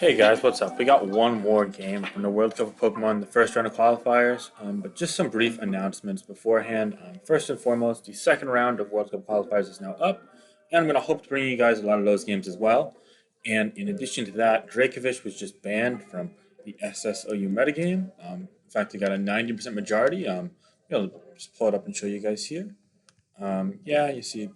Hey guys, what's up? We got one more game from the World Cup of Pokemon, the first round of qualifiers, but just some brief announcements beforehand. First and foremost, the second round of World Cup qualifiers is now up, and I'm going to hope to bring you guys a lot of those games as well. And in addition to that, Dracovish was just banned from the SSOU metagame. In fact, he got a 90% majority. I'll just pull it up and show you guys here. Yeah, you see.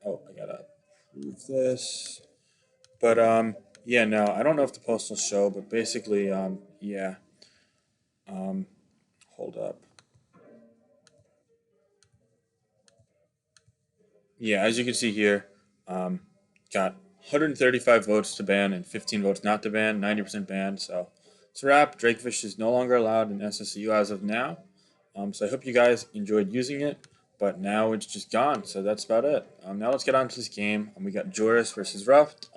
Oh, I gotta move this. But yeah, no, I don't know if the post will show, but basically, yeah, um, hold up. Yeah, as you can see here, um, got 135 votes to ban and 15 votes not to ban, 90% banned. So it's a wrap. Drakefish is no longer allowed in SSU as of now. So I hope you guys enjoyed using it, but now it's just gone. So that's about it. Now let's get on to this game. We got J0RIS versus Ruft.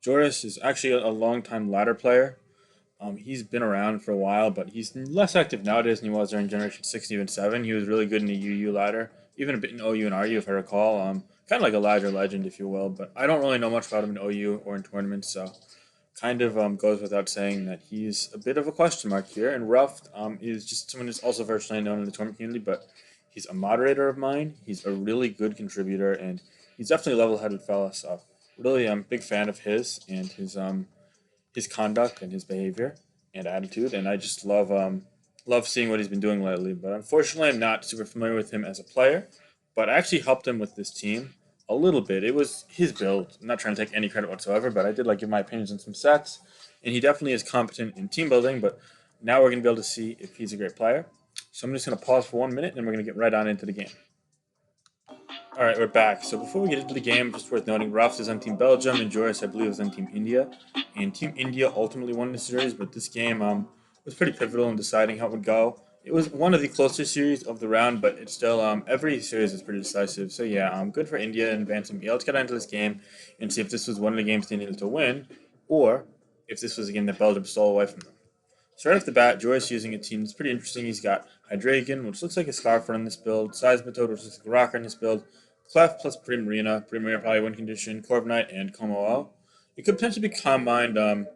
J0RIS is actually a long-time ladder player. He's been around for a while, but he's less active nowadays than he was during Generation 6 and even 7. He was really good in the UU ladder, even a bit in OU and RU, if I recall. Kind of like a ladder legend, if you will, but I don't really know much about him in OU or in tournaments, so kind of goes without saying that he's a bit of a question mark here. And Ruft is just someone who's also virtually known in the tournament community, but he's a moderator of mine. He's a really good contributor, and he's definitely a level-headed fella, so really I'm a big fan of his and his conduct and his behavior and attitude, and I just love seeing what he's been doing lately. But unfortunately, I'm not super familiar with him as a player. But I actually helped him with this team a little bit. It was his build. I'm not trying to take any credit whatsoever, but I did like give my opinions on some sets, and he definitely is competent in team building. But now we're gonna be able to see if he's a great player. So I'm just gonna pause for 1 minute, and then we're gonna get right on into the game. All right, we're back. So before we get into the game, just worth noting, Ruff is on Team Belgium, and J0RIS, I believe, is on Team India. And Team India ultimately won the series, but this game was pretty pivotal in deciding how it would go. It was one of the closer series of the round, but it's still every series is pretty decisive. So yeah, good for India in advancing. Yeah, let's get into this game and see if this was one of the games they needed to win, or if this was a game that Belgium stole away from them. So right off the bat, J0RIS using a team that's pretty interesting. He's got Hydreigon, which looks like a Scarfer in this build, Seismitoad, which looks like a Rocker in this build, Clef plus Primarina. Primarina probably win condition, Corviknight, and Como. It could potentially be combined on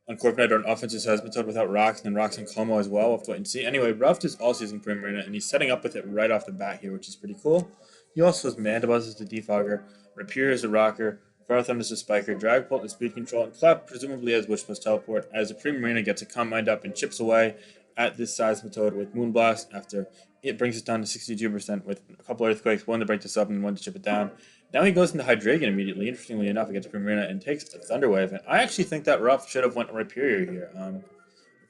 Corviknight or an offensive Seismitoad without Rocks, and then Rocks and Como as well. We'll have to wait and see. Anyway, Ruft is also using Primarina, and he's setting up with it right off the bat here, which is pretty cool. He also has Mandibuzz as the Defogger, Rapier as the Rocker, Farthorn as the Spiker, Dragapult as Speed Control, and Clef presumably as Wish plus Teleport, as the Primarina gets a combined up and chips away at this Seismitoad with Moonblast after it brings it down to 62% with a couple Earthquakes, one to break this up and one to chip it down. Now he goes into Hydreigon immediately, interestingly enough, against Primarina and takes a Thunder Wave. And I actually think that Ruff should have went Rhyperior here. I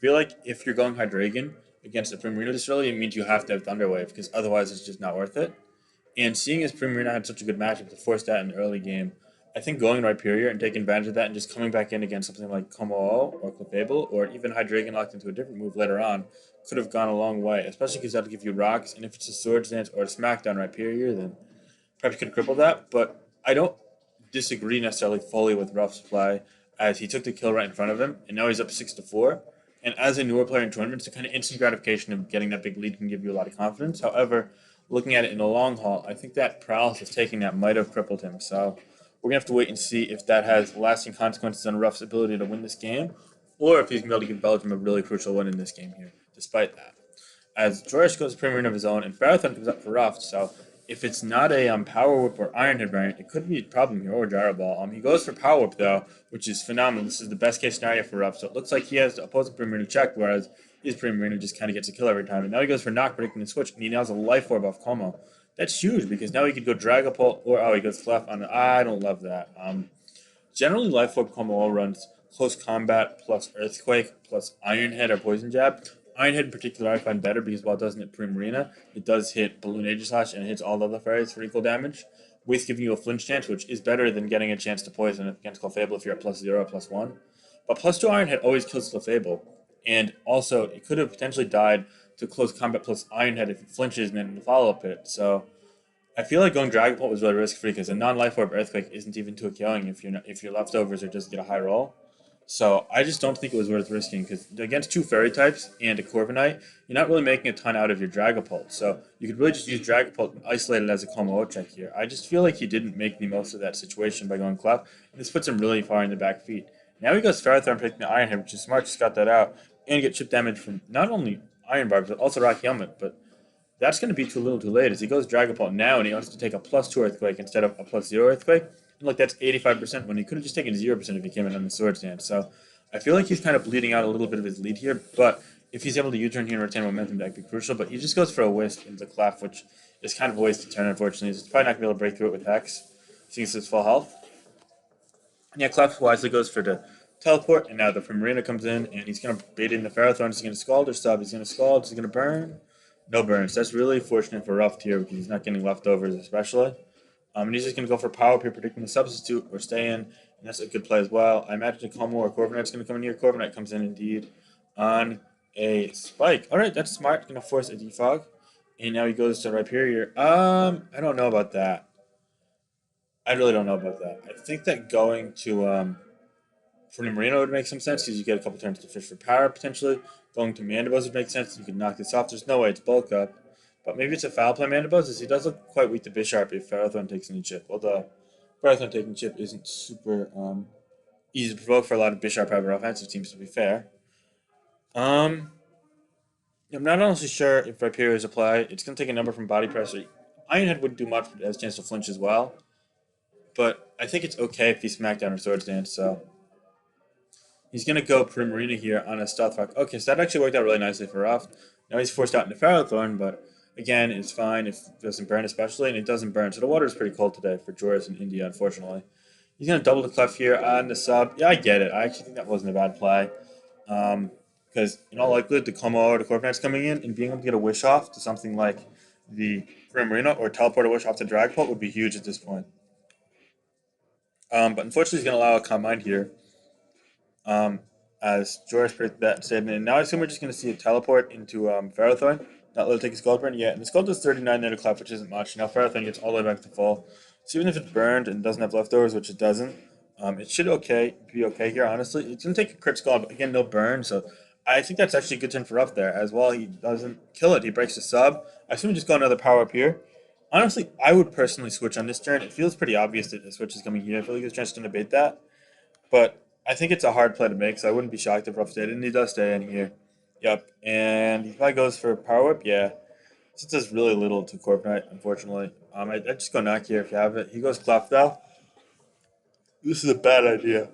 feel like if you're going Hydreigon against a Primarina this early, it means you have to have Thunder Wave, because otherwise it's just not worth it. And seeing as Primarina had such a good matchup to force that in the early game, I think going Rhyperior and taking advantage of that and just coming back in against something like Como or Clefable or even Hydreigon locked into a different move later on could have gone a long way, especially because that'll give you rocks. And if it's a Swords Dance or a Smackdown Rhyperior, then perhaps you could cripple that. But I don't disagree necessarily fully with Ruff's play, as he took the kill right in front of him, and now he's up 6-4. And as a newer player in tournaments, the kind of instant gratification of getting that big lead can give you a lot of confidence. However, looking at it in the long haul, I think that paralysis taking that might have crippled him. So we're gonna have to wait and see if that has lasting consequences on Ruff's ability to win this game, or if he's gonna be able to give Belgium a really crucial win in this game here, despite that. As J0RIS goes to Premier of his own, and Farthorn comes up for Ruff, so if it's not a Power Whip or Iron Head variant, it could be a problem here, or Gyro Ball. He goes for Power Whip, though, which is phenomenal. This is the best case scenario for Ruff, so it looks like he has the opposing Premier checked, whereas his Premier just kind of gets a kill every time. And now he goes for Knock, predicting the switch, and he now has a Life Orb off Como. That's huge, because now he could go Dragapult, or, oh, he goes Clef on, I don't love that. Generally, Life Orb Como runs Close Combat plus Earthquake plus Iron Head or Poison Jab. Iron Head in particular I find better because while it doesn't hit Primarina, it does hit Balloon Aegislash and it hits all the other fairies for equal damage, with giving you a flinch chance, which is better than getting a chance to poison against Clefable if you're at +0 or +1. But +2 Iron Head always kills Clefable, and also it could have potentially died to Close Combat plus Iron Head if it flinches and then the follow-up hit. So I feel like going Dragapult was really risk-free because a non-Life Orb Earthquake isn't even too killing if your leftovers are just get a high roll. So I just don't think it was worth risking because against two fairy types and a Corviknight, you're not really making a ton out of your Dragapult. So you could really just use Dragapult and isolate it as a Como check here. I just feel like he didn't make the most of that situation by going Clef, and this puts him really far in the back feet. Now he goes Ferrothorn picking the Iron Head, which is smart, just got that out. And get chip damage from not only Iron Barbs, but also Rocky Helmet. But that's going to be too little too late as he goes Dragapult now and he wants to take a +2 Earthquake instead of a +0 Earthquake. And look, that's 85% when he could have just taken 0% if he came in on the Swords Dance. So I feel like he's kind of bleeding out a little bit of his lead here, but if he's able to U-turn here and retain momentum, that could be crucial. But he just goes for a Wisp into Clef, which is kind of a wasted turn, unfortunately. He's probably not going to be able to break through it with Hex, since his full health. And yeah, Clef wisely goes for the Teleport, and now the Primarina comes in, and he's going to bait in the Ferrothorn. He's going to Scald or Sub. He's going to Scald. He's going to Burn. No burns. That's really fortunate for Ruft here because he's not getting leftovers, especially. And he's just going to go for Power Up here, predicting the Substitute or Stay in, and that's a good play as well. I imagine Como or Corviknight's going to come in here. Corviknight comes in indeed on a Spike. All right, that's smart. Going to force a Defog, and now he goes to Rhyperior. I don't know about that. I really don't know about that. I think that going to for Marino would make some sense because you get a couple turns to fish for power potentially. Going to Mandibuzz would make sense. You could knock this off. There's no way it's bulk up. But maybe it's a foul play Mandibuzz as he does look quite weak to Bisharp if Ferrothorn takes any chip. Well, the Ferrothorn taking chip isn't super easy to provoke for a lot of Bisharp Hyper offensive teams, to be fair. Um, I'm not honestly sure if Rhyperior is a play. It's going to take a number from Body Pressure. Ironhead wouldn't do much, but it has a chance to flinch as well. But I think it's okay if he Smackdown or Swords Dance, so he's going to go Primarina here on a Stealth Rock. Okay, so that actually worked out really nicely for Ruft. Now he's forced out into Ferrothorn, but again, it's fine if it doesn't burn, especially, and it doesn't burn. So the water is pretty cold today for J0RIS in India, unfortunately. He's going to double the Clef here on the sub. Yeah, I get it. I actually think that wasn't a bad play. Because in all likelihood, the Como or the Corviknight's coming in, and being able to get a Wish Off to something like the Primarina or teleport a Wish Off to Dragapult would be huge at this point. But unfortunately, he's going to allow a Calm Mind here. As J0RIS predicted that statement. And now I assume we're just going to see a teleport into Ferrothorn. Not let it take a Scald Burn yet. And the Scald does 39 there to Clef, which isn't much. Now Ferrothorn gets all the way back to full. So even if it's burned and doesn't have leftovers, which it doesn't, it should be okay here, honestly. It's going to take a crit Scald, but again, no burn. So I think that's actually a good turn for Ruff there. As well, he doesn't kill it. He breaks the sub. I assume we just go another power up here. Honestly, I would personally switch on this turn. It feels pretty obvious that the switch is coming here. I feel like there's a chance to debate that. But I think it's a hard play to make, so I wouldn't be shocked if Ruff stayed, and he does stay in here. Yep, and he probably goes for Power Whip, yeah. Since there's really little to Corviknight, unfortunately. I'd just go Knock here if you have it. He goes Clef, though. This is a bad idea.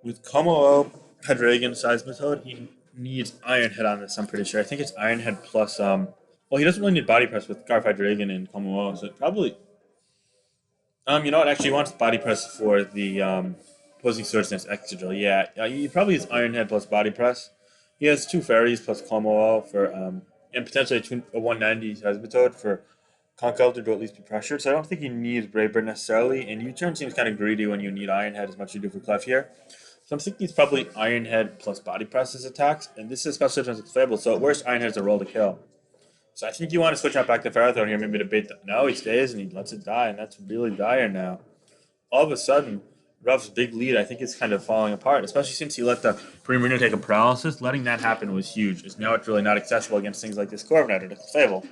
With Como Hydreigon, Seismitoad, he needs Iron Head on this, I'm pretty sure. I think it's Iron Head plus, well, he doesn't really need Body Press with Garf Hydreigon and Como, so it probably, you know what, actually he wants Body Press for the, opposing Swords Dance Exegil. Yeah, he probably has Iron Head plus Body Press. He has two Fairies plus Como for and potentially a 190 Seismitoad for Conkeldurr to at least be pressured. So I don't think he needs Brave Bird necessarily. And U-turn seems kind of greedy when you need Iron Head as much as you do for Clef here. So I'm thinking he's probably Iron Head plus Body Press as attacks, and this is especially if it's playable. So at worst, Iron Head is a roll to kill. So I think you want to switch out back to Ferrothorn here, maybe to bait that. No, he stays and he lets it die, and that's really dire now. All of a sudden, Ruff's big lead, I think, is kind of falling apart, especially since he let the Primarina take a paralysis. Letting that happen was huge, as now it's really not accessible against things like this Corviknight or the Fable.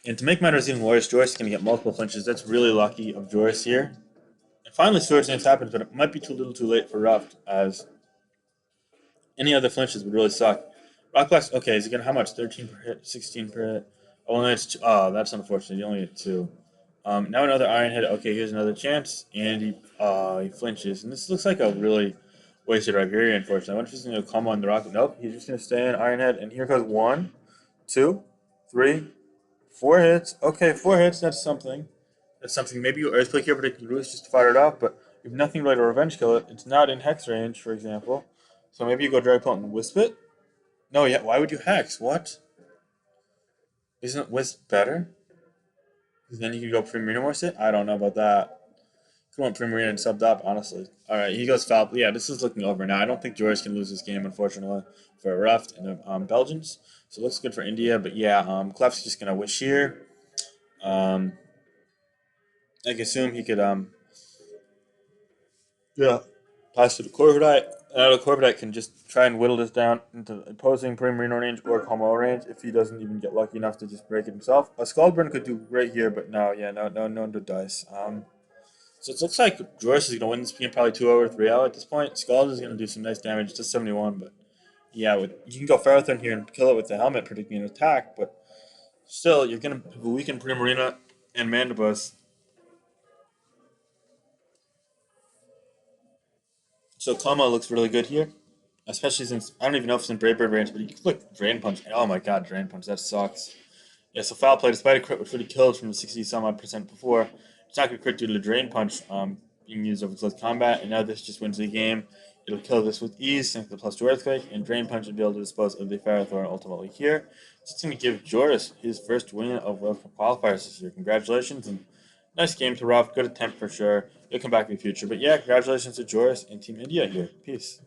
And to make matters even worse, J0RIS is going to get multiple flinches. That's really lucky of J0RIS here. And finally, Swords Dance happens, but it might be too little too late for Ruft, as any other flinches would really suck. Rock Blast, okay, is he going to how much? 13 per hit, 16 per hit. Oh, that's unfortunate. You only get 2. Now another Iron Head. Okay, here's another chance, and he flinches. And this looks like a really wasted Rhyperior, unfortunately. I wonder if he's going to come on the rocket. Nope, he's just going to stay in Iron Head. And here goes 1, 2, 3, 4 hits. Okay, 4 hits. That's something. That's something. Maybe you Earthquake here, predicting Ruth just to fire it off, but you have nothing really to Revenge Kill it. It's not in Hex range, for example. So maybe you go Dragapult and Wisp it. No, yeah. Why would you Hex? What? Isn't Wisp better? Because then you can go Primarina Morse it? I don't know about that. Come on, Primarina and subbed up, honestly. Alright, he goes foul. Yeah, this is looking over now. I don't think J0RIS can lose this game, unfortunately, for Ruft and the Belgians. So it looks good for India, but yeah, Clef's just going to Wish here. I assume he could, yeah, pass to the Corviknight. Now the Corviknight can just try and whittle this down into opposing Primarina range or Como range if he doesn't even get lucky enough to just break it himself. A Scald Burn could do great here, but no to dice. So it looks like J0RIS is going to win this game probably 2-0 or 3-0 at this point. Scald is going to do some nice damage to 71, but yeah, you can go Ferrothorn here and kill it with the helmet, predicting an attack, but still, you're going to weaken Primarina and Mandibus. So Kama looks really good here, especially since I don't even know if it's in Brave Bird range, but you can click Drain Punch. Oh my god, Drain Punch, that sucks. Yeah, so Foul Play, despite a crit which would have killed from 60 some odd percent before, it's not going to crit due to the Drain Punch being used over close combat, and now this just wins the game. It'll kill this with ease thanks to the +2 Earthquake, and Drain Punch will be able to dispose of the Ferrothorn ultimately here. So it's going to give J0RIS his first win of World Cup qualifiers this year. Congratulations, and nice game to Ruft. Good attempt for sure. He'll come back in the future. But yeah, congratulations to J0RIS and Team India here. Peace.